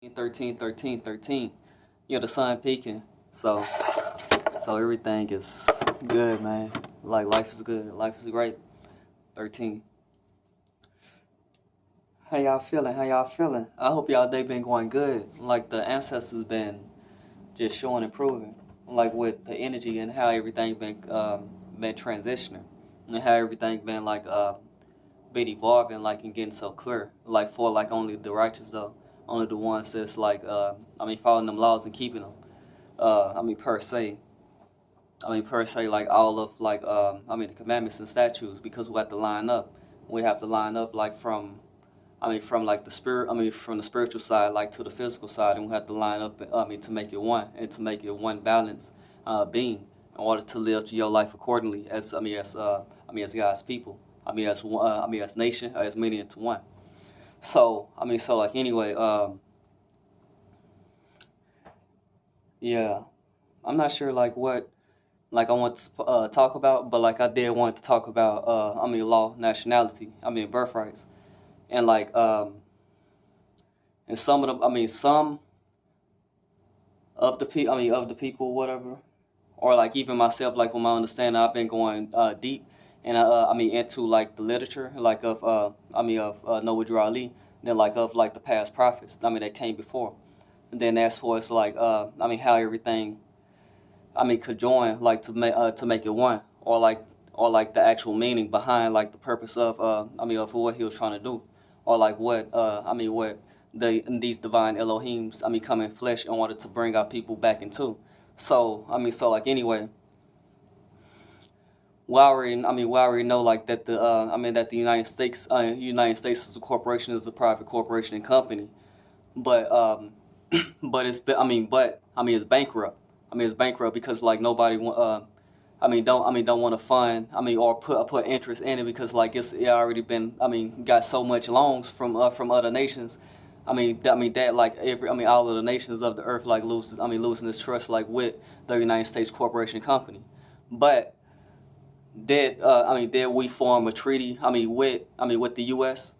13. The sun peaking. So everything is good, man. Like life is good. Life is great. 13. How y'all feeling? I hope y'all day been going good. Like the ancestors been just showing and proving. Like with the energy and how everything been transitioning. And how everything been evolving and getting so clear. Like for only the righteous though. Only the ones that's following them laws and keeping them. Per se, like all of the commandments and statutes, because we have to line up. We have to line up from the spirit, from the spiritual side, to the physical side, and we have to line up, to make it one, and to make it one balanced being, in order to live your life accordingly as God's people. As nation, as many into one. So anyway, yeah, I'm not sure what I want to talk about, but I did want to talk about law, nationality, birthrights, and and some of them, some of the people, whatever, or even myself, with my understanding, I've been going deep and into the literature of Noah Ali, then of the past prophets that came before, and then as far as how everything could join to make it one, or the actual meaning behind the purpose of of what he was trying to do, or what these divine Elohims come in flesh in order to bring our people back into. So anyway, we already know that the United States as a corporation is a private corporation and company, but it's bankrupt. It's bankrupt because nobody don't want to fund or put interest in it, because it already been got so much loans from other nations. All of the nations of the earth losing this trust with the United States corporation company. But did we form a treaty with the U.S.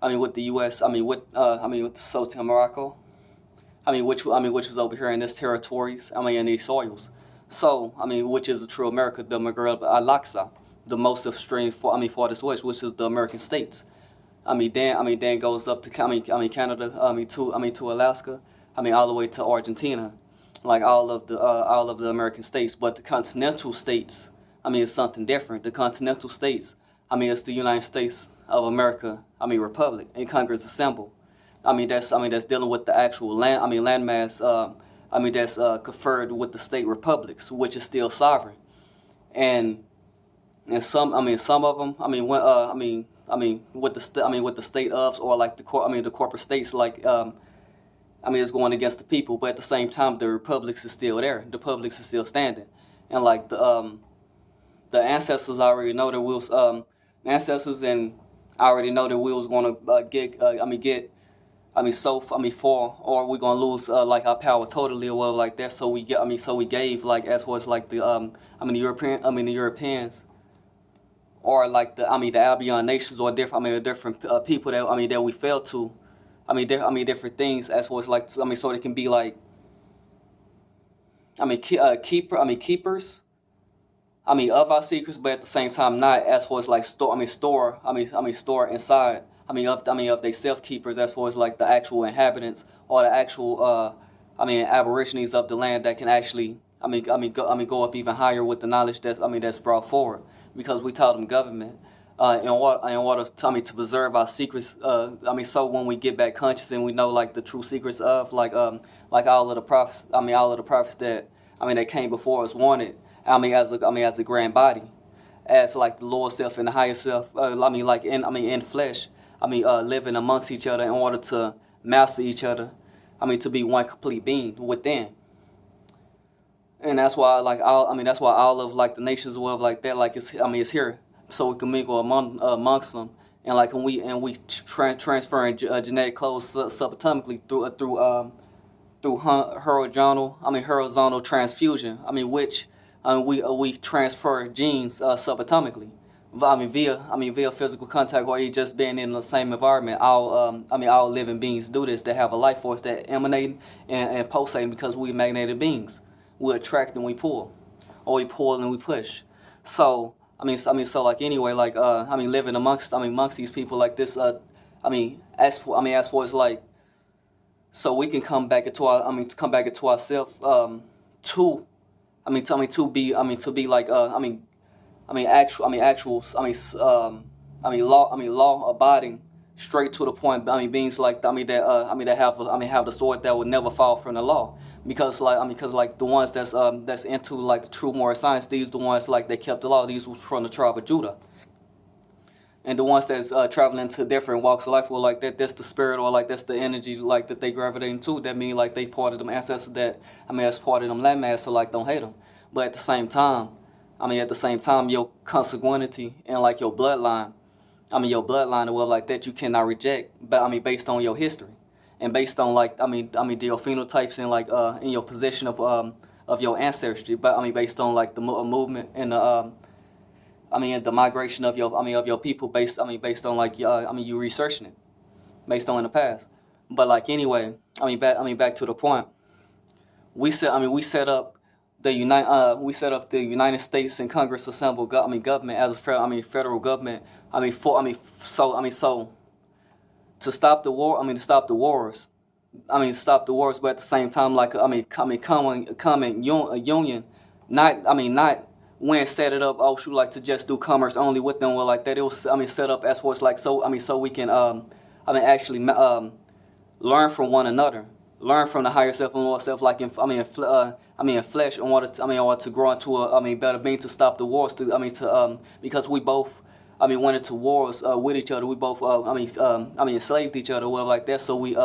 With Sultan Morocco, which was over here in this territories, in these soils. So which is a true America, the Maghreb al-Aqsa, the most extreme farthest west, which is the American states. Then goes up to Canada, to Alaska, all the way to Argentina, all of the American states. But the continental states, is something different. The continental states, it's the United States of America, Republic, and Congress assembled. That's dealing with the actual land, landmass, that's conferred with the state republics, which is still sovereign. And some of them, with the state ofs, or the corporate states, it's going against the people, but at the same time the republics is still there. The republics is still standing. And the ancestors already know that we was ancestors, and I already know that we was going to get fall, or we're gonna lose our power totally, or whatever that. So we gave as was the Europeans, or the Albion nations, or different people that we fell to, different things as was so they can be keepers of our secrets, but at the same time not, as far as store inside of they self keepers, as far as the actual inhabitants, or the actual aborigines of the land that can actually go up even higher with the knowledge that's brought forward, because we taught them government in order to preserve our secrets, so when we get back conscious and we know the true secrets of all of the prophets, that that came before us wanted, as a grand body, as the lower self and the higher self, in flesh, living amongst each other in order to master each other, to be one complete being within. And that's why that's why all of the nations of the world it's here, so we can mingle amongst them, and we transferring genetic codes subatomically through horizontal transfusion, which we transfer genes subatomically via physical contact, or just being in the same environment. All living beings do this. They have a life force that emanating and pulsating because we magnetic beings. We attract and we pull, or we pull and we push. So so like anyway, like living amongst these people like this. As for it's like, so we can come back into ourselves. To be like law abiding, straight to the point. Beings like that have the sword that would never fall from the law, because the ones that's into like the true moral science, these the ones like they kept the law. These was from the tribe of Judah. And the ones that's traveling to different walks of life, well, like that's the spirit, or like that's the energy, like that they gravitate to. That mean like they part of them ancestors that that's part of them landmass. So like don't hate them, but at the same time, your consanguinity and like your bloodline, well, like that you cannot reject. But based on your history, and based on like your phenotypes and like in your position of your ancestry. But based on like the movement and the the migration of your people, based on like you researching it, based on in the past. But like anyway, back to the point. We set up the United States and Congress assembled government as a federal government. So to stop the war. To stop the wars. But at the same time, like common union. Not when set it up. Oh shoot, like to just do commerce only with them. Well, like that. It was set up as for it's like so we can actually learn from one another. Learn from the higher self and lower self, like in flesh, in order to grow into a better being, to stop the wars. Because we both went into wars with each other. We both enslaved each other, well, like that. So in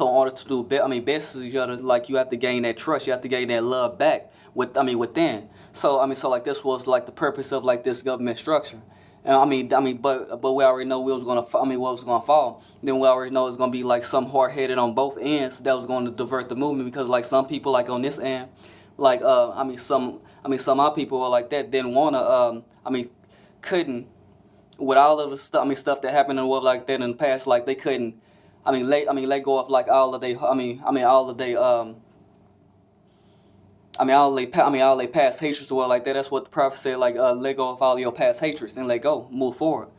order to do best with each other, like you have to gain that trust. You have to gain that love back within. So like this was like the purpose of like this government structure. But we already know what was gonna fall. Then we already know it's gonna be like some hard headed on both ends that was going to divert the movement, because like some people like on this end, like some of our people were like that didn't wanna couldn't, with all of the stuff that happened in the world like that in the past, like they couldn't let go of like all of all they past hatreds were like that. That's what the prophet said. Like, let go of all your past hatreds and let go. Move forward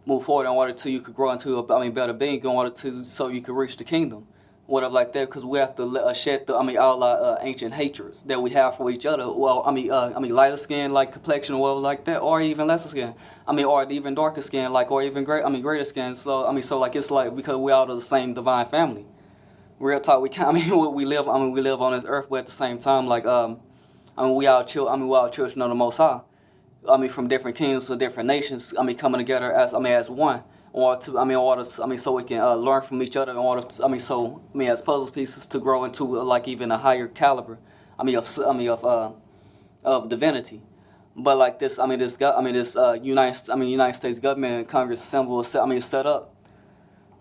in order to you could grow into a better being. In order to so you could reach the kingdom, whatever like that. Because we have to shed all our ancient hatreds that we have for each other. Well, lighter skin like complexion or whatever like that, or even lesser skin. Or even darker skin, like, or even greater skin. So so like it's like because we all of the same divine family. Real talk, we live on this earth, but at the same time, like we all children of the Most High. From different kingdoms or different nations. Coming together as one, so we can learn from each other. In order to, as puzzle pieces to grow into like even a higher caliber. Of divinity. But like this, United States government and Congress assembled is set up.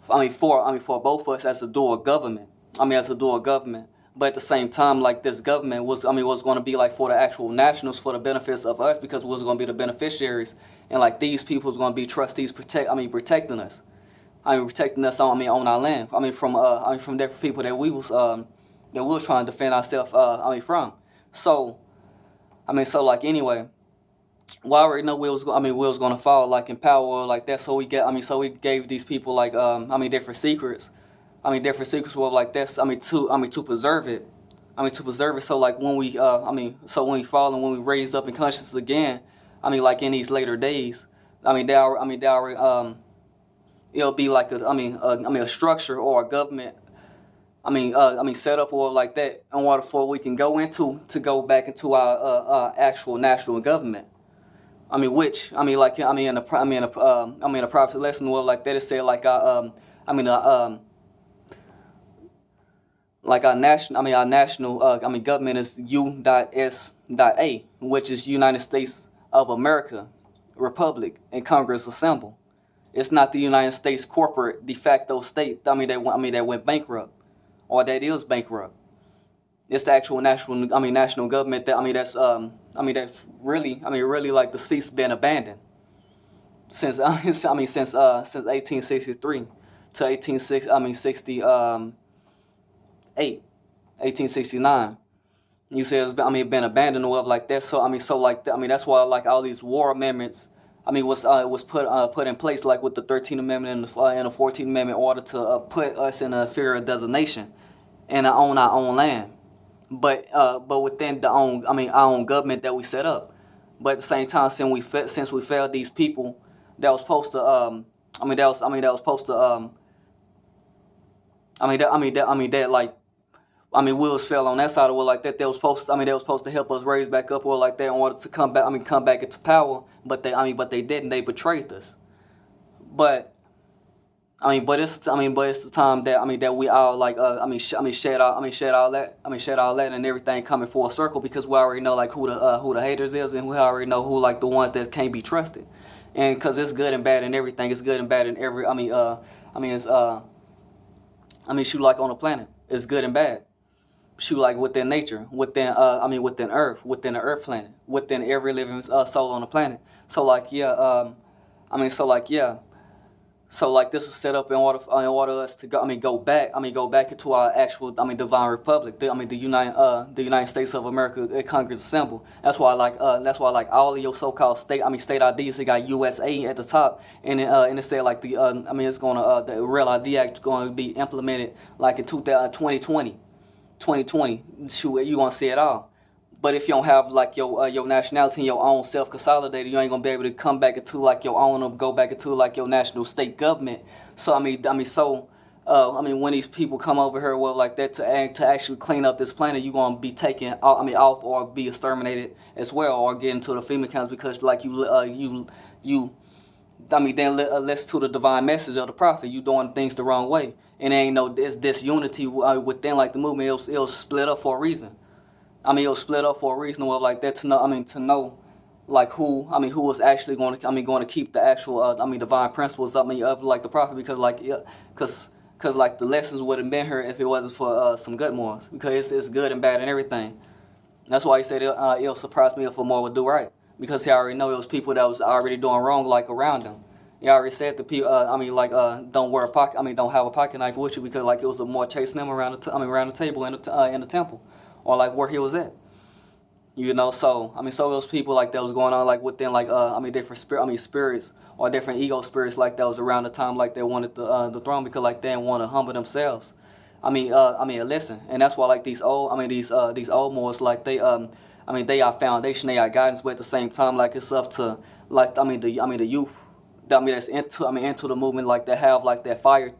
For both of us as a dual government. But at the same time, like this government was going to be like for the actual nationals, for the benefits of us, because we was going to be the beneficiaries, and like these people was going to be trustees, protecting us. Protecting us on our land. From different people that we was trying to defend ourselves from. So like anyway. Well, I already know we was going to fall like in power like that. So we gave these people like different secrets. Different secrets were like this. To preserve it. So like when we when we fall and when we raise up in consciousness again. Like in these later days. It'll be like a structure or a government. Set up or like that in order for we can go back into our actual national government. In a prophecy lesson where like that it said like our national government is U.S.A, which is United States of America, Republic, and Congress assemble. It's not the United States corporate de facto state that went bankrupt or that is bankrupt. It's the actual national government that that's really like the seat's been abandoned. since since 1863 to 1869. You say it's been abandoned or whatever like that. So that's why like all these war amendments was put in place, like with the 13th Amendment and the 14th Amendment, in order to put us in a fear of designation and own our own land, but within our own government that we set up. But at the same time, since we failed these people that was supposed to that was supposed to that like wheels fell on that side of the world like that. They was supposed to help us raise back up or like that in order to come back into power. But they didn't. They betrayed us. But it's the time that we all like shed all that and everything coming full circle, because we already know like who the haters is, and we already know who like the ones that can't be trusted. And because it's good and bad in everything. It's good and bad in every shoot, like on the planet, it's good and bad. Shoot, like within nature, within Earth, within the Earth planet, within every living soul on the planet. So like this was set up in order us to go back into our actual divine republic, the United States of America, Congress assembled. That's why all of your so-called state IDs, they got U.S.A. at the top, and it said like it's gonna the Real ID Act is going to be implemented like in 2020. Shoot, you gonna see it all. But if you don't have like your nationality and your own self-consolidated, you ain't gonna be able to come back into like your own, or go back into like your national state government. So when these people come over here, well, like that to actually clean up this planet, you gonna be taken off or be exterminated as well, or get into the FEMA camps, because like you then listen to the divine message of the prophet. You doing things the wrong way, and there ain't no disunity within like the movement. It'll split up for a reason. It'll split up for a reason or like that, to know like who was actually going to keep the actual divine principles of like the prophet, because like the lessons would have been here if it wasn't for some good morals, because it's good and bad and everything. That's why he said it'll surprise me if more would do right, because he already know it was people that was already doing wrong like around him. He already said the people don't wear a pocket don't have a pocket knife with you, because like it was more chasing them around the table in the temple, or like where he was at. So those people like that was going on like within like different spirits or different ego spirits like that was around the time like they wanted the throne, because like they didn't want to humble themselves. Listen, and that's why like these old Moors, like they are foundation, they are guidance, but at the same time like it's up to like the youth that's into the movement, like they have like that fire, to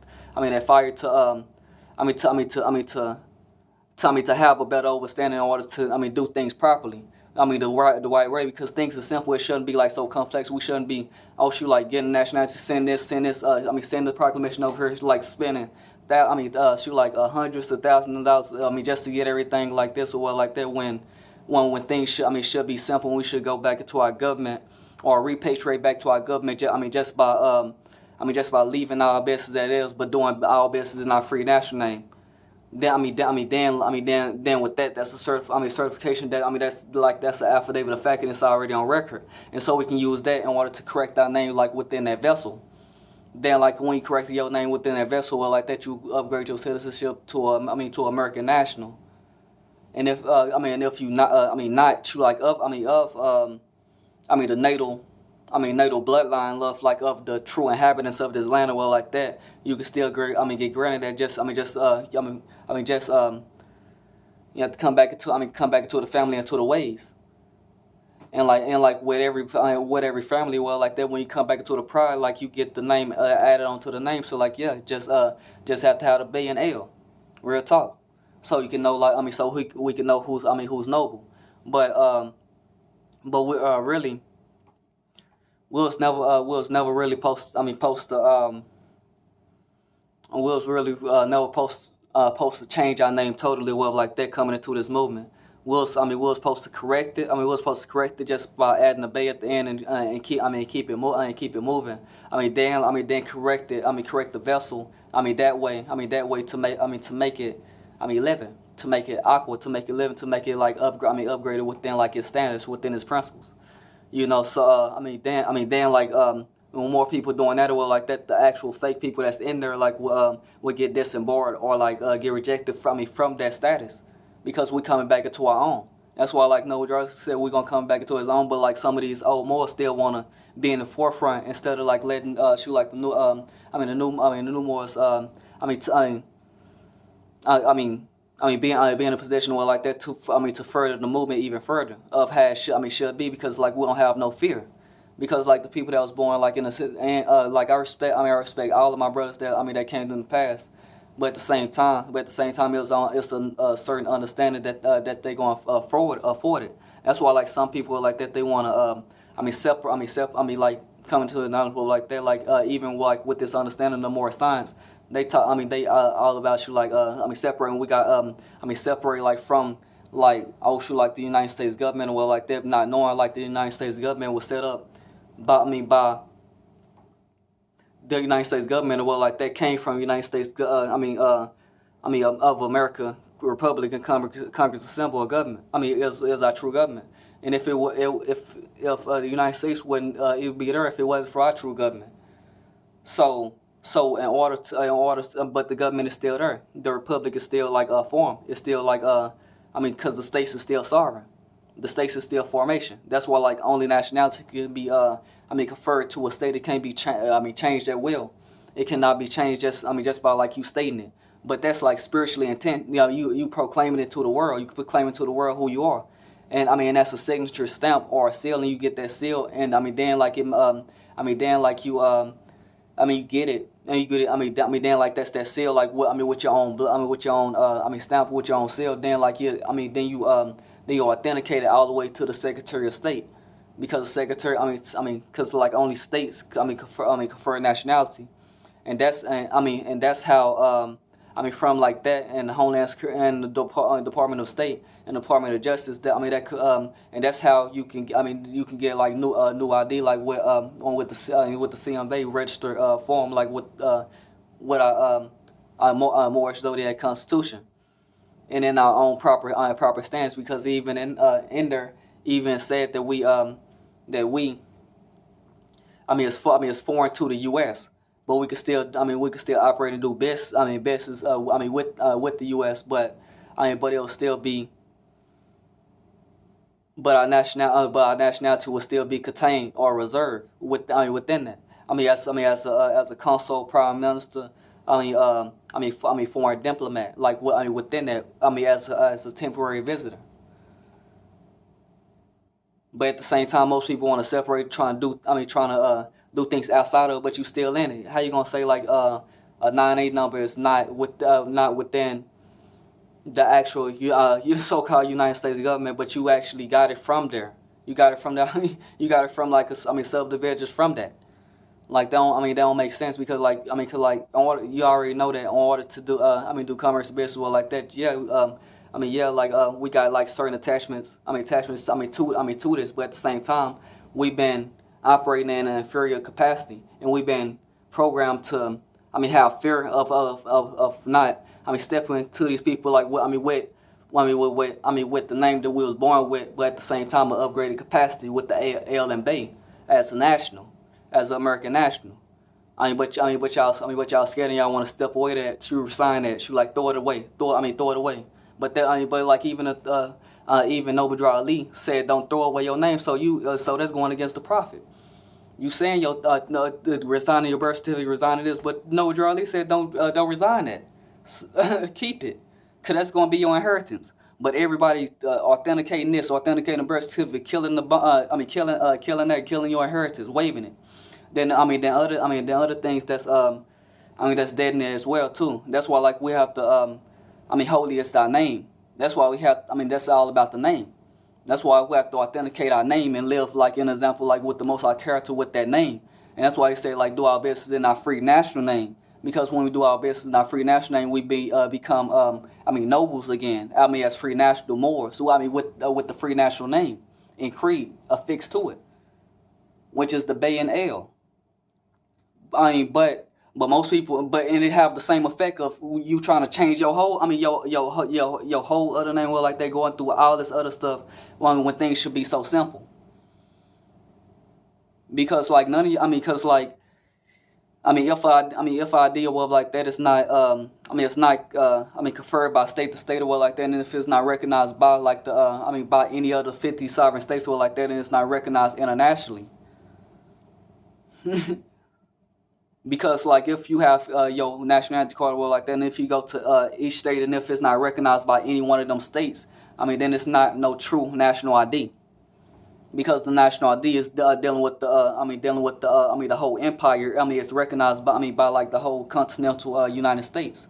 have a better understanding in order to do things properly. The right way, because things are simple. It shouldn't be like so complex. We shouldn't be like getting nationality, send this, send the proclamation over here, like spending that hundreds of thousands of dollars just to get everything like this or what like that, when things should be simple. We should go back into our government, or repatriate back to our government. Just by leaving our business as it is, but doing our business in our free national name. Then with that, that's a certification that that's an affidavit of fact, and it's already on record, and so we can use that in order to correct our name like within that vessel. Then like when you correct your name within that vessel, well, like that, you upgrade your citizenship to American national. And if you not the natal bloodline love like of the true inhabitants of this land, or well like that, you can still get granted that. You have to come back into the family and to the ways. And like with every family, well like that, when you come back into the pride, like you get the name added onto the name. So like just have to have the B and L, real talk, so you can know so we can know who's noble. But we really Will's never really post to change our name totally, well like that, coming into this movement. Will's supposed to correct it. Will's supposed to correct it just by adding a bay at the end and keep it moving. Then correct it. Correct the vessel. That way to make it living, to make it aqua, to make it living, to make it like upgraded within like its standards, within its principles. Then when more people doing that, well, like that, the actual fake people that's in there, like, will get disembarred or like get rejected from that status, because we coming back into our own. That's why, like Noah Jarvis said, we're gonna come back into his own. But like some of these old Moors still wanna be in the forefront instead of like letting shoot like the new the new Moors being in a position where like that to further the movement even further of how it should be, because like we don't have no fear, because like the people that was born like in the city, and like I respect all of my brothers that came in the past, but at the same time it's a certain understanding that they going to afford it. That's why like some people like that they want to like coming to the knowledge like that, like even like with this understanding of more science. They talk. They all about you like separating. We got separate like from like like the United States government, or well like that, not knowing like the United States government was set up by the United States government, or well like that came from United States of America Republican Congress Assembly government. Is our true government. And if it if the United States wouldn't it would be there if it wasn't for our true government. So in order to, but the government is still there. The republic is still like formed. It's still like because the states is still sovereign. The states is still formation. That's why like only nationality can be conferred to a state. It can't be changed at will. It cannot be changed just by like you stating it. But that's like spiritually intent. You proclaiming it to the world. You proclaiming to the world who you are, and that's a signature stamp or a seal, and you get that seal, and then like it then like you get it, and you get it. Then like that's that seal, like what with your own blood, with your own stamp, with your own seal. Then like then you authenticate it all the way to the Secretary of State, because the Secretary, because like only states, confer nationality, and that's how from like that, and the Homeland Security and the Department of State and Department of Justice, that and that's how you can you can get like new ID, like with the CMB registered form, like with our Moorish Zodiac Constitution, and in our own proper stance, because even in there even said that it's foreign to the U.S. But we could still operate and do business with the U.S. But it'll still be, but our nationality will still be contained or reserved within that. As a consul, prime minister, foreign diplomat, like within that, as a temporary visitor. But at the same time, most people want to separate, trying to do things outside of it, but you still in it. How you gonna say like a 9-8 number is not within the actual your so-called United States government, but you actually got it from there. You got it from there. You got it from like subdivisions from that. Like that don't make sense, because you already know that in order to do commerce business well like that, we got like certain attachments to this, but at the same time we've been operating in an inferior capacity, and we've been programmed to have fear of not stepping to these people with the name that we was born with, but at the same time an upgraded capacity with the L and B as an American national. But y'all scared, and y'all want to step away that you resign that you like throw it away. But like even Noble Ali said, don't throw away your name. So that's going against the prophet. You saying resigning your birth certificate, resigning this, but Noble Ali said don't resign that. Keep it, cause that's going to be your inheritance. But everybody authenticating the birth certificate, killing killing your inheritance, waiving it. Then other things that's that's dead in there as well too. That's why like we have to holy is our name. That's why we have. That's all about the name. That's why we have to authenticate our name and live like an example, like with the Most High character with that name. And that's why they say like do our business in our free national name. Because when we do our business in our free national name, we become nobles again. As free national Moors. So with the free national name and creed affixed to it, which is the Bay and L. But most people, and it have the same effect of you trying to change your whole, your whole other name. Well, like they going through all this other stuff when things should be so simple. because like none of you, because like if I deal with like that, it's not it's not conferred by state to state or what like that, and if it's not recognized by like the by any other 50 sovereign states or like that, and it's not recognized internationally. Because like if you have your nationality card or like that, and if you go to each state, and if it's not recognized by any one of them states, then it's not no true national ID. Because the national ID is dealing with the the whole empire. It's recognized by like the whole continental United States,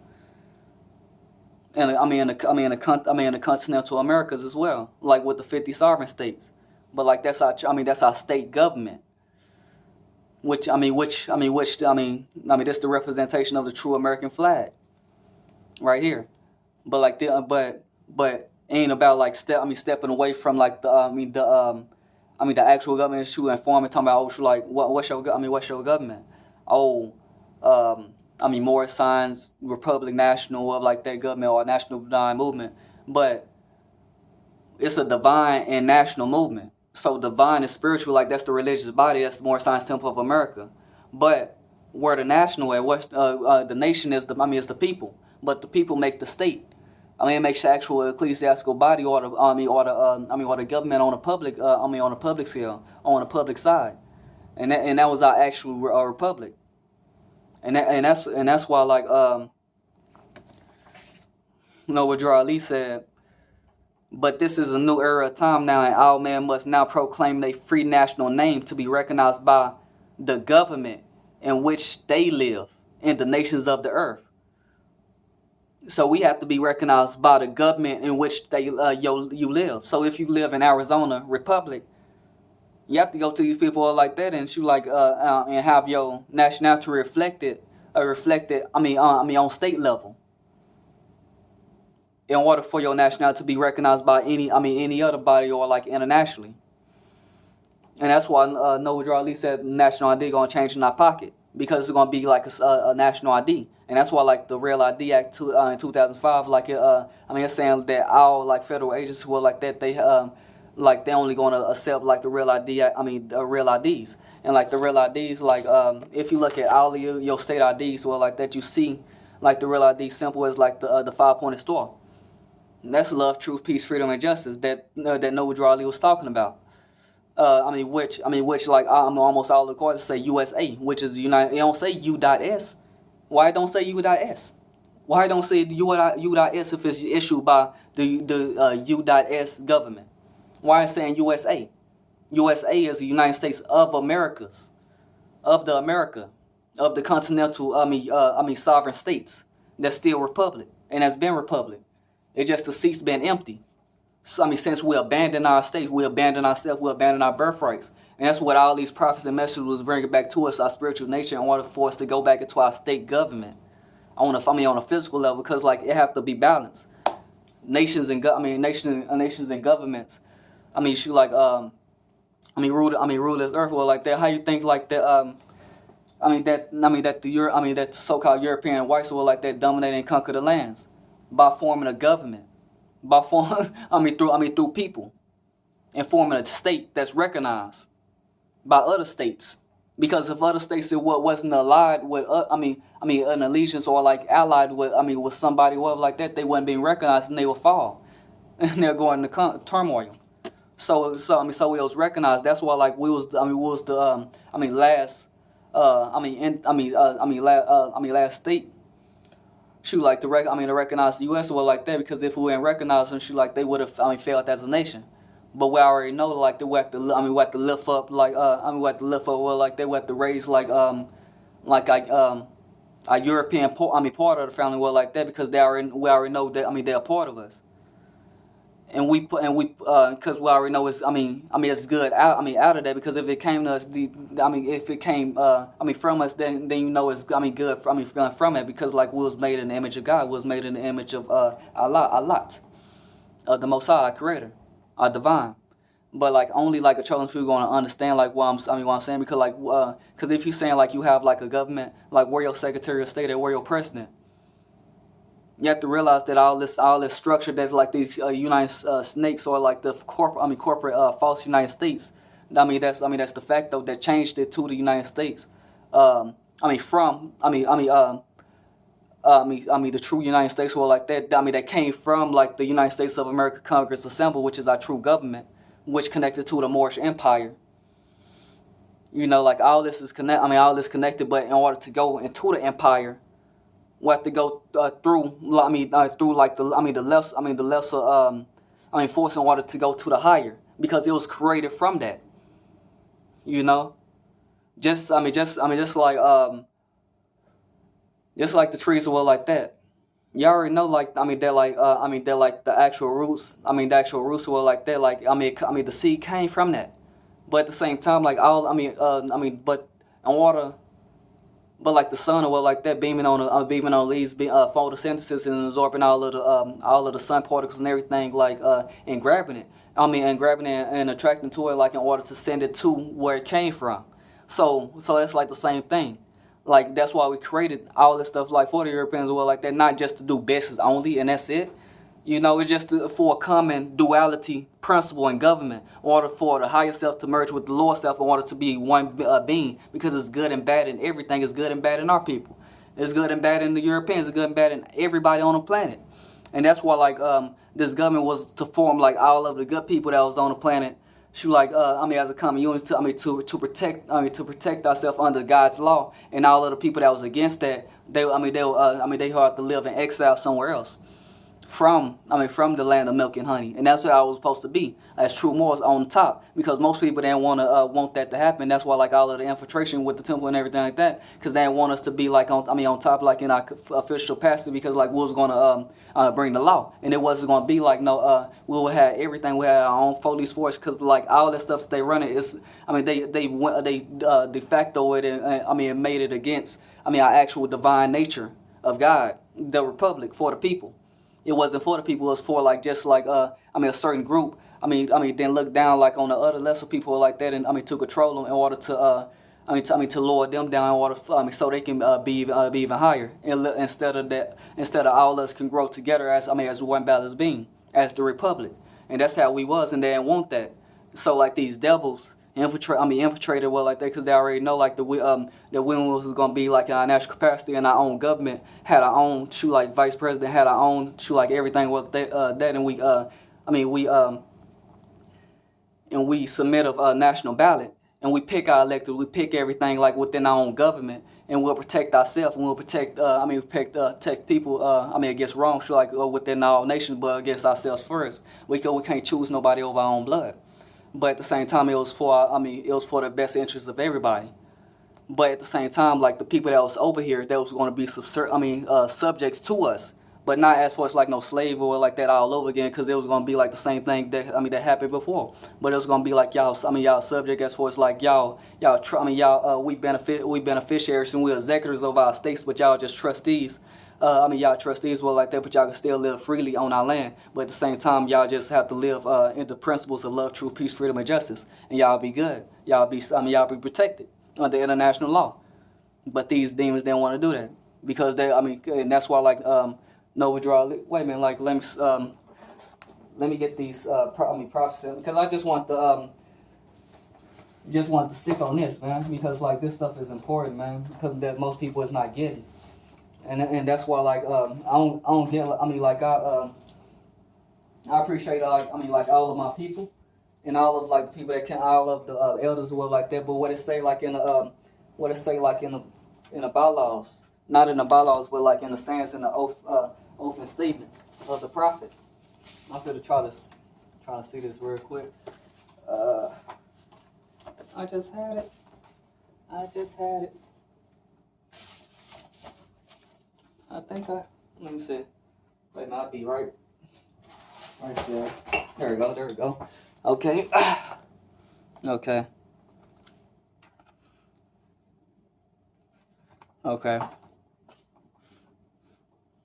and in the continental Americas as well, like with the 50 sovereign states. But like that's our state government, which this is the representation of the true American flag, right here. But like but ain't about like stepping away from like the actual government issue and forming, talking about what's your government? Moorish signs, Republic National of like that government or National Divine Movement, but it's a divine and national movement. So divine is spiritual, like that's the religious body, that's the Moorish Signs Temple of America. But where the national at, what the nation is is the people, but the people make the state. It makes the actual ecclesiastical body or the government on the public on the public scale, on the public side, and that was our actual republic, and that's why like what Dr. Ali said. But this is a new era of time now, and all men must now proclaim their free national name to be recognized by the government in which they live in the nations of the earth. So we have to be recognized by the government in which you live. So if you live in Arizona Republic, you have to go to these people like that and and have your nationality reflected on state level, in order for your nationality to be recognized by any other body or like internationally. And that's why Dr. Ali said national ID gonna change in our pocket, because it's gonna be like a national ID. And that's why like the Real ID Act in 2005, like it's saying that all like federal agents who are like that, they they're only gonna accept like the Real ID the Real IDs. And like the Real IDs, like if you look at all of your state IDs or like that, you see like the Real ID symbol is like the 5-pointed star. And that's love, truth, peace, freedom, and justice that Dr. Ali was talking about. Which like almost all the courts say U.S.A, which is the United. They don't say U.S. Why don't say U.S? Why don't say U.S if it's issued by the U.S government? Why is saying U.S.A? U.S.A is the United States of Americas, of the continental sovereign states that's still republic and has been republic. It just the seats been empty. So, since we abandon our state, we abandon ourselves, we abandon our birthrights. And that's what all these prophets and messengers was bringing back to us, our spiritual nature, in order for us to go back into our state government on a physical level, because like it have to be balanced. Nations and governments. Rule this earth. Well, like that. How you think like that? That so-called European whites were like that, dominate and conquer the lands by forming a government, through people, and forming a state that's recognized by other states. Because if other states wasn't allied with an allegiance or like allied with somebody or like that, they wouldn't be recognized and they would fall, and they're going into turmoil. So we was recognized. That's why like we was the last state. Shoot, like to recognize the U.S. or like that, because if we didn't recognize them, shoot, like they would have failed as a nation. But we already know like we have to lift up well, like they have to raise our European part of the family well like that, because we already know that they're a part of us. And because we already know it's good out of that, because if it came to us, if it came from us, then you know it's good from it, because like we was made in the image of God, we was made in the image of Allah, the Most High, our Creator, our divine. But like only like a chosen few going to understand like what I'm saying, because if you're saying like you have like a government, like where your Secretary of State at, where your president. You have to realize that all this structure that's like these United snakes, or like the corporate false United States, That's the fact though that changed it to the United States. I mean from the true United States were like that. That came from like the United States of America Congress Assembly, which is our true government, which connected to the Moorish Empire. Like all this is all this connected. But in order to go into the empire, we have to go through. Through like the lesser force in order to go to the higher, because it was created from that. Just like the trees were like that. You already know, they're like the actual roots. The actual roots were like that. The seed came from that. But at the same time, like but in water, but like the sun or like that, beaming on leaves, photosynthesis and absorbing all of the sun particles and everything, and grabbing it. And attracting to it, like in order to send it to where it came from. So that's like the same thing. Like that's why we created all this stuff like for the Europeans or like that, not just to do business only and that's it. It's just for a common duality principle in government, in order for the higher self to merge with the lower self, in order to be one being, because it's good and bad in everything. It's good and bad in our people. It's good and bad in the Europeans. It's good and bad in everybody on the planet. And that's why this government was to form like all of the good people that was on the planet. As a common unit to protect ourselves under God's law, and all of the people that was against that, they had to live in exile somewhere else. From the land of milk and honey, and that's what I was supposed to be as true Moors on top, because most people didn't want that to happen. That's why like all of the infiltration with the temple and everything like that, because they didn't want us to be like on top, like in our official capacity, because like we was going to bring the law, and it wasn't going to be like we would have everything. We had our own police force, because like all that stuff that they running is they de facto it and made it against our actual divine nature of God, the republic for the people. It wasn't for the people. It was for like just like a certain group. Then look down like on the other lesser people like that, and to control them in order to to lower them down in order so they can be even higher. And instead of all us can grow together as one balanced being, as the republic. And that's how we was, and they didn't want that. So like these devils infiltrated well like that, because they already know like the women was gonna be like in our national capacity, and our own government had our own like vice president, had our own like everything with that, and we submit a national ballot, and we pick our elected, we pick everything like within our own government, and we'll protect ourselves, and we'll protect people against wrong within our nation, but against ourselves first. We can't choose nobody over our own blood. But at the same time, it was for the best interest of everybody. But at the same time, like the people that was over here, that was going to be subjects to us, but not as far as like no slave or like that all over again, because it was going to be like the same thing that happened before. But it was going to be like y'all subject as far as like we beneficiaries and we're executors of our states, but y'all just trustees. Y'all trustees were like that, but y'all can still live freely on our land. But at the same time, y'all just have to live in the principles of love, truth, peace, freedom, and justice, and y'all be good. Y'all be protected under international law. But these demons didn't want to do that, because and that's why Nova draw. Wait a minute, like let me get these prophecies, because I just want to stick on this, man, because like this stuff is important, man, because that most people is not getting. And that's why I don't get I appreciate all of my people and all of like the people that can, all of the elders who are like that. But what it say in the bylaws, not in the bylaws, but like in the sayings and the oath and statements of the prophet. I'm gonna try to see this real quick. I just had it. Let me see. Wait, I'll be right there. There we go. Okay.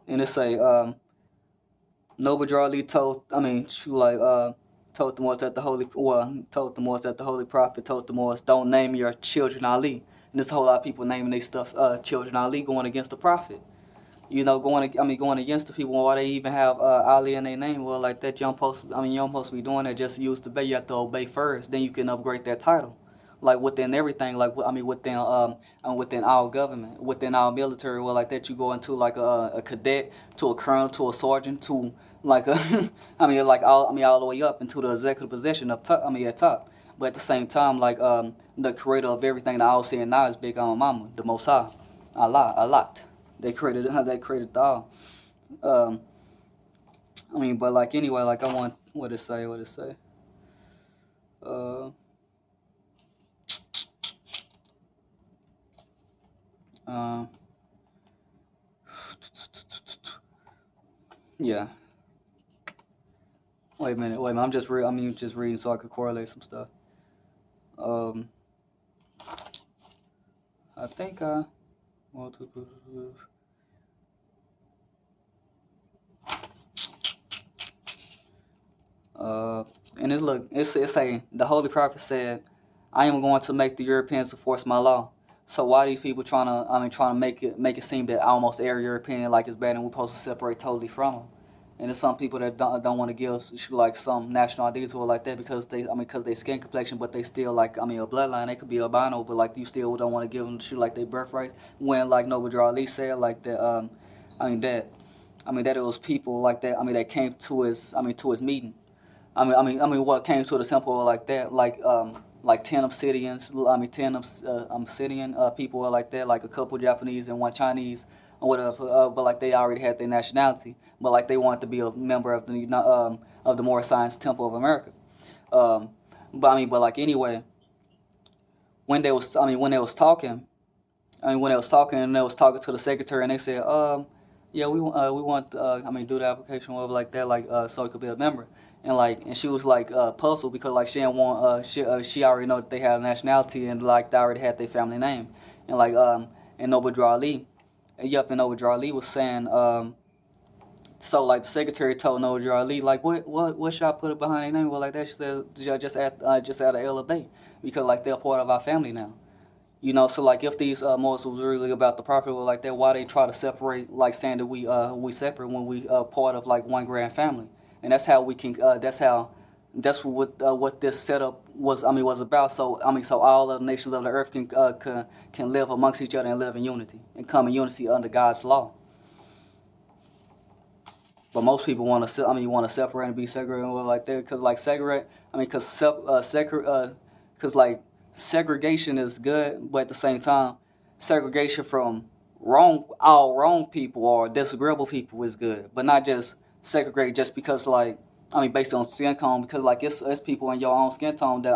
And it say, Noble Drawley told the Moors that the Holy Prophet told the Moors, don't name your children Ali. And there's a whole lot of people naming their stuff children Ali, going against the Prophet. going against the people why they even have Ali in their name. Well, like that, you don't supposed to be doing that. Just use the bay. You have to obey first, then you can upgrade that title. Like within everything, like within our government, within our military, well, like that, you go into like a cadet, to a colonel, to a sergeant, to like a, all the way up into the executive position up top. At top. But at the same time, like the creator of everything that I was saying now is Big Mama, the Most High, Allah, a lot. They created the all. But like anyway, like I want what it say. Yeah. Wait a minute. I'm just reading so I could correlate some stuff. I think and it's saying the Holy Prophet said, "I am going to make the Europeans enforce my law." So why these people trying to make it seem that almost every European like is bad and we're supposed to separate totally from them? And there's some people that don't want to give like some national identity or like that because they skin complexion, but they still like a bloodline. They could be albino, but like you still don't want to give them like their birthright. When like Noble Ali said like that that it was people like that that came to his meeting. What came to the temple like that, like 10 obsidians, 10 obsidian people like that, like a couple Japanese and one Chinese or whatever, but like they already had their nationality, but like they wanted to be a member of the Moorish Temple of America. But like anyway, when they was talking and they was talking to the secretary and they said, yeah, we want do the application or like that, so it could be a member. And she was puzzled because like she didn't want she already know that they had a nationality and like they already had their family name. And Noble Ali was saying so like the secretary told Noble Ali like what should I put it behind their name? Well, like that, she said just add a L Bay because like they're part of our family now. So like if these Moors was really about the prophet or like that, why they try to separate, like saying that we separate when we part of like one grand family? And that's how we can. That's what this setup was about. So all of the nations of the earth can live amongst each other and live in unity and come in unity under God's law. But most people want to separate and be segregated like that because like segregation is good, but at the same time, segregation from all wrong people or disagreeable people is good, but not just segregate just because based on skin tone, because like it's people in your own skin tone that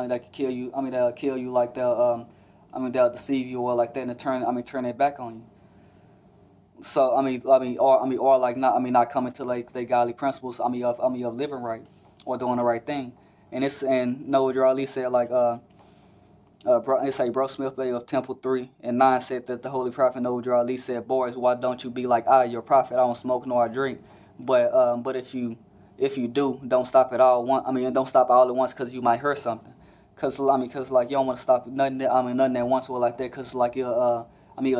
that can kill you. They'll kill you, like they'll deceive you or like that and turn their back on you. So or like not coming to like their godly principles. Of living right or doing the right thing. And Noah Ali said like it say Bro Smith Bay of Temple 3:9 said that the Holy Prophet Noah Ali said, "Boys, why don't you be like I, your prophet? I don't smoke nor I drink, but if you do, don't stop at all. Don't stop all at once because you might hurt something. Because like you don't want to stop nothing at once or like that because like it'll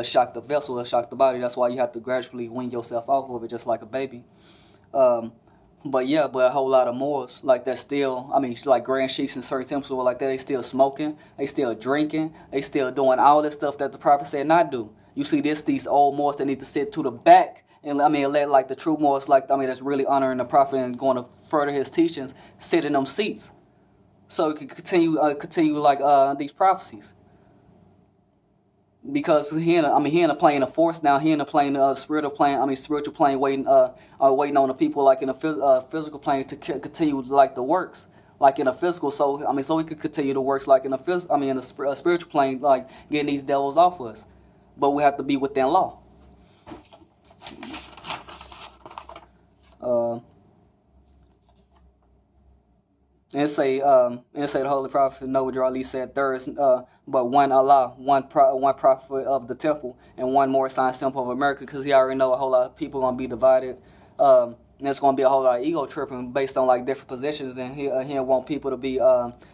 shock the vessel, it'll shock the body. That's why you have to gradually wean yourself off of it just like a baby. But a whole lot of Moors like that still, like grand sheiks in certain temples or like that, they still smoking, they still drinking, they still doing all this stuff that the prophet said not do. You see these old Moors that need to sit to the back and let like the true Moors that's really honoring the prophet and going to further his teachings sit in them seats, so it can continue like these prophecies. Because he in a plane of force now. He in a plane spiritual plane waiting on the people like in a physical plane to continue like the works like in a physical. So so we could continue the works like in a in a spiritual plane, like getting these devils off us. But we have to be within law. And say the Holy Prophet Noah Ali said there is but one Allah, one prophet of the temple, and one more science temple of America, because he already know a whole lot of people gonna be divided And there's gonna be a whole lot of ego tripping based on like different positions, and he want people to be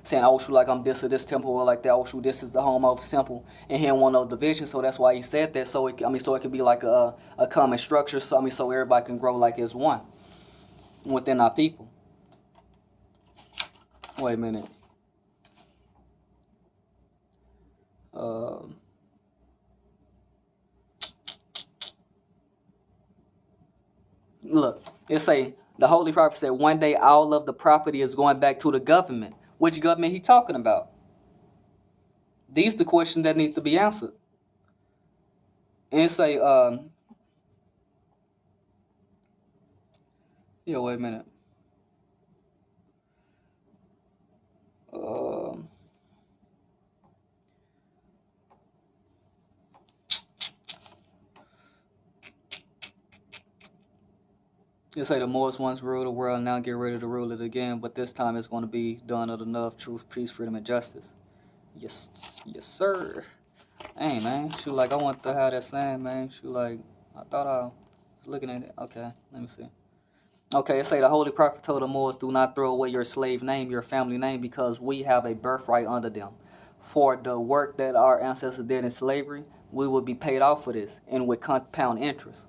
saying, "Oh, shoot, like I'm this or this temple," or like that. "Oh, shoot, this is the home of temple," and he don't want no division. So that's why he said that. So so it could be like a common structure. So so everybody can grow like as one within our people. Wait a minute. Look, it say the Holy Prophet said one day all of the property is going back to the government. Which government he talking about? These the questions that need to be answered. And it say, yeah, wait a minute. It say the Moors once ruled the world, now get ready to rule it again, but this time it's going to be done of love, truth, peace, freedom, and justice. Yes, sir. Hey, man, shoot, like I want to have that saying, man. Shoot, like I thought I was looking at it. Okay, let me see. Okay, it say the Holy Prophet told the Moors, do not throw away your slave name, your family name, because we have a birthright under them. For the work that our ancestors did in slavery, we will be paid off for this, and with compound interest.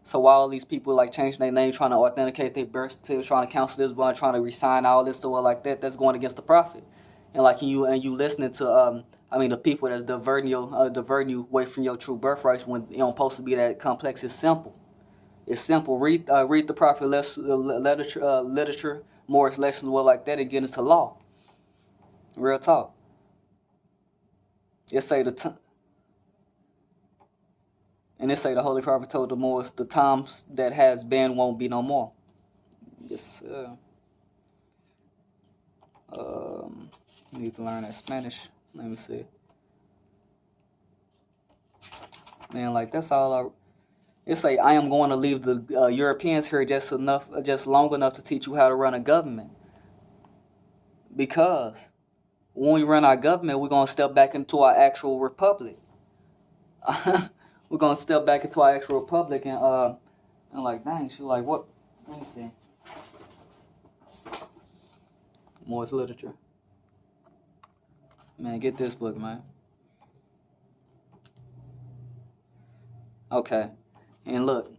So while all these people like changing their name, trying to authenticate their birth certificate, trying to cancel this one, trying to resign all this stuff like that, that's going against the prophet. And like you listening to the people that's diverting you away from your true birthrights when it don't supposed to be that complex. It's simple. It's simple. Read the prophet literature, Moorish lessons, like that, and get into law. Real talk. It say and it say the Holy Prophet told the Moors, the times that has been won't be no more. Yes, need to learn that Spanish. Let me see. Man, like that's all it say, I am going to leave the Europeans here just long enough to teach you how to run a government. Because when we run our government, we're going to step back into our actual republic. We're going to step back into our actual republic and like, dang, she like, what? Let me see. Moorish literature. Man, get this book, man. Okay. And look,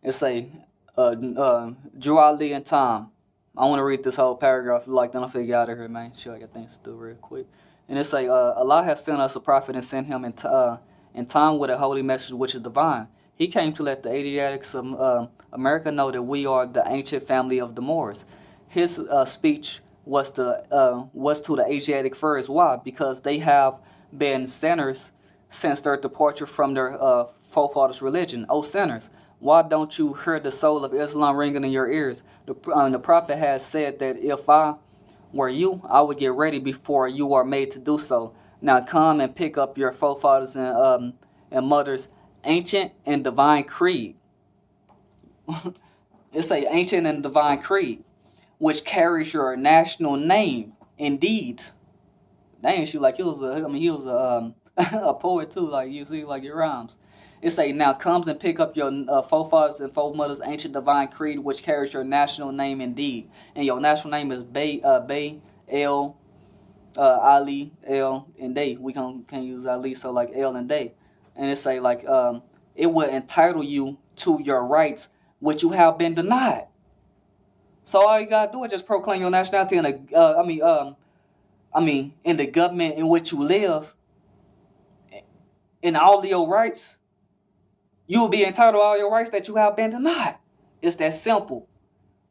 it say, Drew Ali and Tom. I want to read this whole paragraph, like, then I'll figure out of here, man. Sure, I got things to do real quick. And it say, Allah has sent us a prophet and sent him in time with a holy message which is divine. He came to let the Asiatics of America know that we are the ancient family of the Moors. His speech was to the Asiatic first. Why? Because they have been sinners since their departure from their forefathers' religion. Oh, sinners, why don't you hear the soul of Islam ringing in your ears? The prophet has said that if I were you, I would get ready before you are made to do so. Now come and pick up your forefathers and mothers' ancient and divine creed. It's a ancient and divine creed, which carries your national name. Indeed, dang, she like he was a poet too. Like you see, like it rhymes. It say, now comes and pick up your forefathers and foremothers' ancient divine creed, which carries your national name indeed. And your national name is Bey, El, Ali, El, and Day. We can't use Ali, so like El and Day. And it say like it will entitle you to your rights, which you have been denied. So all you gotta do is just proclaim your nationality in in the government in which you live, in all of your rights. You will be entitled to all your rights that you have been denied. It's that simple.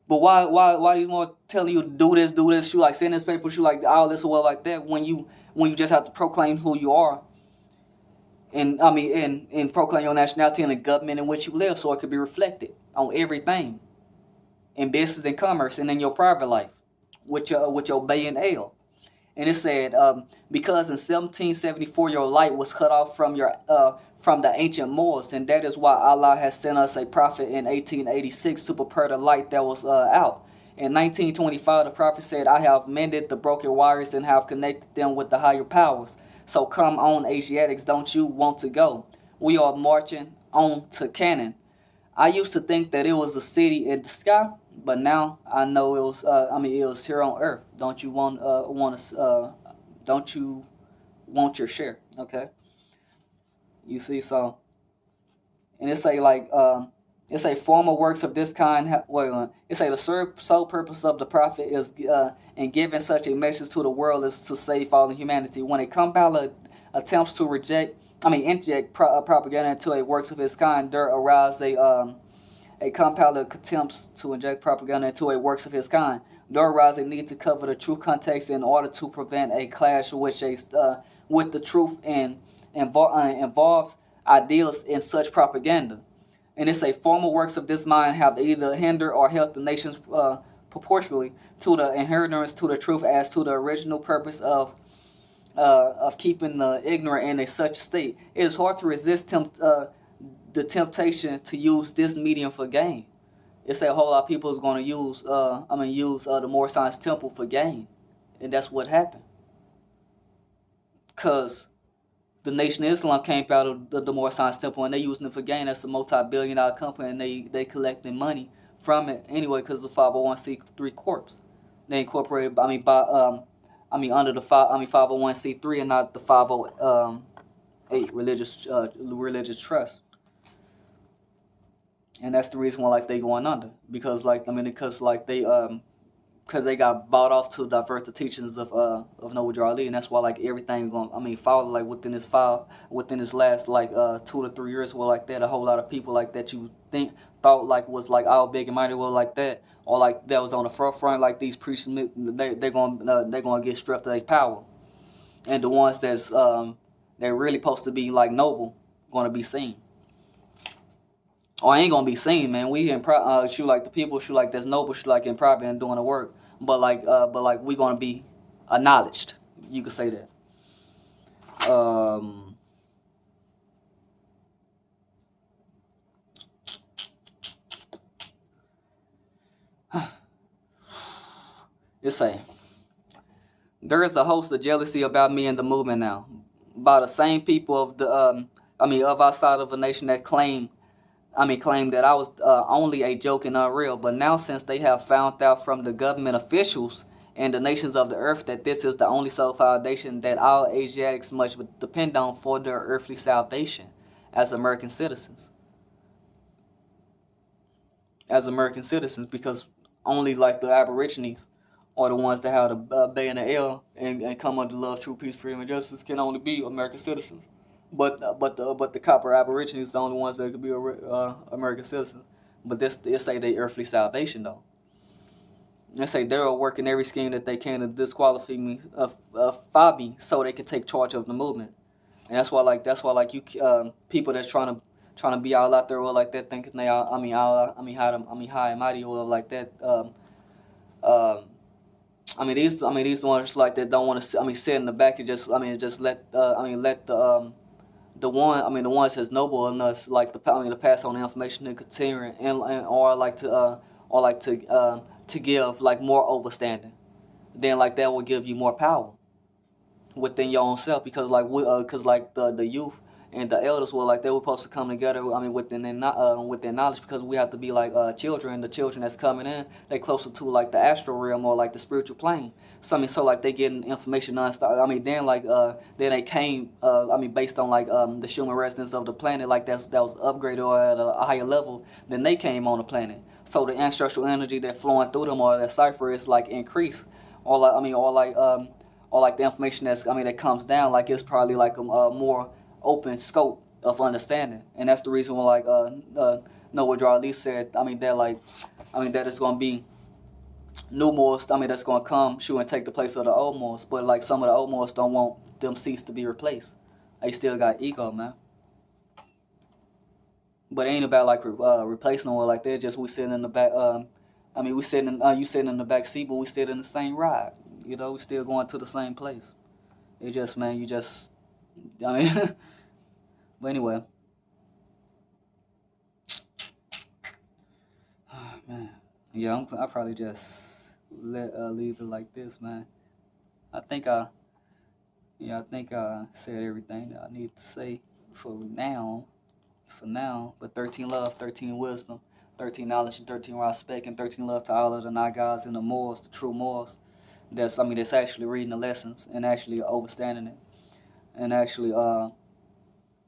But why do you want telling you to do this? You like send this paper, you like all this or like that when you just have to proclaim who you are. And and proclaim your nationality in the government in which you live, so it could be reflected on everything. In business and commerce and in your private life with your Bay and Ale. And it said, because in 1774 your light was cut off from the ancient Moors, and that is why Allah has sent us a prophet in 1886 to prepare the light that was out. In 1925, the prophet said, I have mended the broken wires and have connected them with the higher powers. So come on, Asiatics, don't you want to go? We are marching on to Canaan. I used to think that it was a city in the sky, but now I know it was. It was here on Earth. Don't you want to? Don't you want your share? Okay. You see, so and it's a like it's a formal works of this kind. It's a the sole purpose of the prophet is in giving such a message to the world is to save fallen humanity. When a compiler attempts to inject propaganda into a works of his kind, there arises a compiler attempts to inject propaganda into a works of his kind. There arises a need to cover the true context in order to prevent a clash with the truth and involves ideals in such propaganda. And it's a formal works of this mind have either hindered or helped the nations proportionally to the inheritance to the truth as to the original purpose of keeping the ignorant in such a state. It is hard to resist the temptation to use this medium for gain. It's a whole lot of people is going to use the Moorish Science Temple for gain, and that's what happened. Cause the Nation of Islam came out of the Moorish Science Temple, and they using it for gain. That's a multi-billion-dollar company, and they collecting money from it anyway because of the 501c3 corps. They incorporated, under the 501c3 and not the 508 religious trust. And that's the reason why they going under, because they got bought off to divert the teachings of Noble Ali, and that's why everything going follow within this last 2 to 3 years that a whole lot of people that you thought was all big and mighty that, or that was on the forefront these priests, they're gonna get stripped of their power, and the ones they're really supposed to be noble gonna be seen. Or ain't gonna be seen, man. We in the people that's noble in private and doing the work, but we gonna be acknowledged. You could say that. It's there is a host of jealousy about me and the movement now, by the same people of of outside of a nation that claim that I was only a joke and unreal. But now, since they have found out from the government officials and the nations of the earth that this is the only sole foundation that all Asiatics must depend on for their earthly salvation as American citizens. Because only the Aborigines are the ones that have the Bay and the L and come under love, true peace, freedom, and justice can only be American citizens. But the copper Aborigines the only ones that could be American citizens. But they say they earthly salvation though. They say they're working every scheme that they can to disqualify me, so they can take charge of the movement. And that's why you people that's trying to be all out there or that, thinking they all high and mighty or that. These ones that don't want to sit in the back and just let the ones that's noble enough to pass on the information and continue to give more overstanding, then that will give you more power within your own self, because the youth and the elders were they were supposed to come together within their knowledge, because we have to be children. The children that's coming in, they closer to the astral realm or the spiritual plane. So they getting information nonstop. Then they came based on the human residence of the planet that was upgraded or at a higher level. Then they came on the planet. So the ancestral energy that flowing through them or that cipher is increased. Or the information that comes down it's probably a more open scope of understanding. And that's the reason why Noah Ali said that it's gonna be new Moors that's gonna come and take the place of the old Moors. But some of the old Moors don't want them seats to be replaced. They still got ego, man. But it ain't about replacing them they're just we sitting in the back. We sitting in you sitting in the back seat, but we still in the same ride. We still going to the same place. It just, man, you just but anyway. Oh, man. Yeah, I'll probably just leave it like this, man. I think I said everything that I need to say for now. for now. But 13 love, 13 wisdom, 13 knowledge, and 13 respect, and 13 love to all of the not gods and the morals, the true morals. That's actually reading the lessons and actually overstanding it, and actually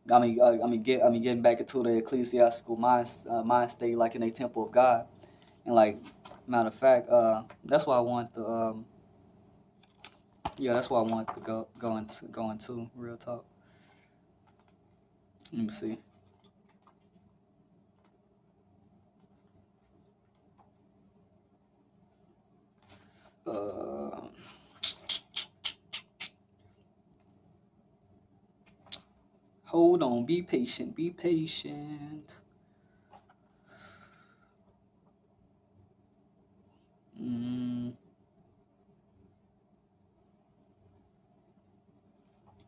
getting back into the ecclesiastical mind state, like in a temple of God. And like, matter of fact, that's why I want the that's why I want to go into real talk. Let me see. Hold on, be patient, be patient.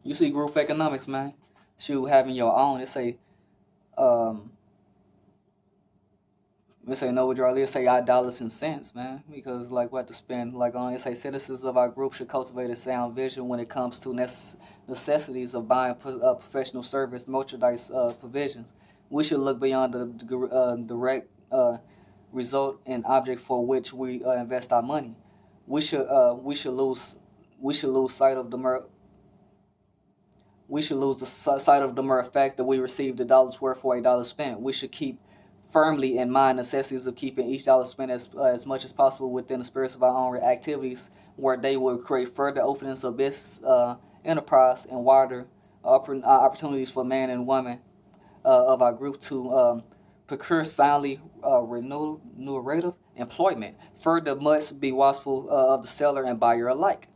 You see group economics, man. Shoot, having your own. Let's say no withdrawal. Let's say our dollars and cents, man, because like we have to spend like on. Let's say citizens of our group should cultivate a sound vision when it comes to necessities of buying professional service, merchandise provisions. We should look beyond the direct result and object for which we invest our money. We should lose sight of the sight of the mere fact that we received a dollar's worth for a dollar spent. We should keep firmly in mind necessities of keeping each dollar spent as much as possible within the spirits of our own activities, where they will create further openings of business enterprise and wider opportunities for man and woman of our group to procure soundly remunerative employment. Further, must be watchful of the seller and buyer alike.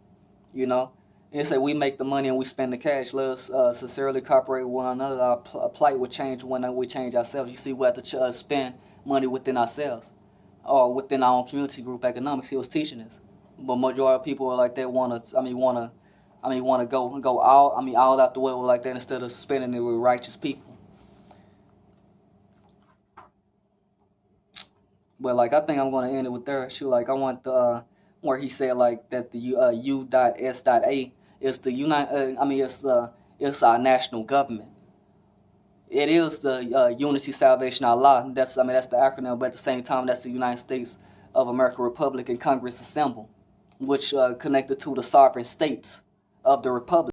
You know, and say we make the money and we spend the cash. Let us sincerely cooperate with one another. Our plight will change when we change ourselves. You see, we have to spend money within ourselves or within our own community group economics. He was teaching us, but majority of people are like that want to go all out the way like that instead of spending it with righteous people. But like I think I'm going to end it with there. She like I want the where he said like that the U.S.A is the it's our national government. It is the Unity Salvation Allah. That's the acronym, but at the same time that's the United States of America Republic and Congress Assemble, which connected to the sovereign states of the republic.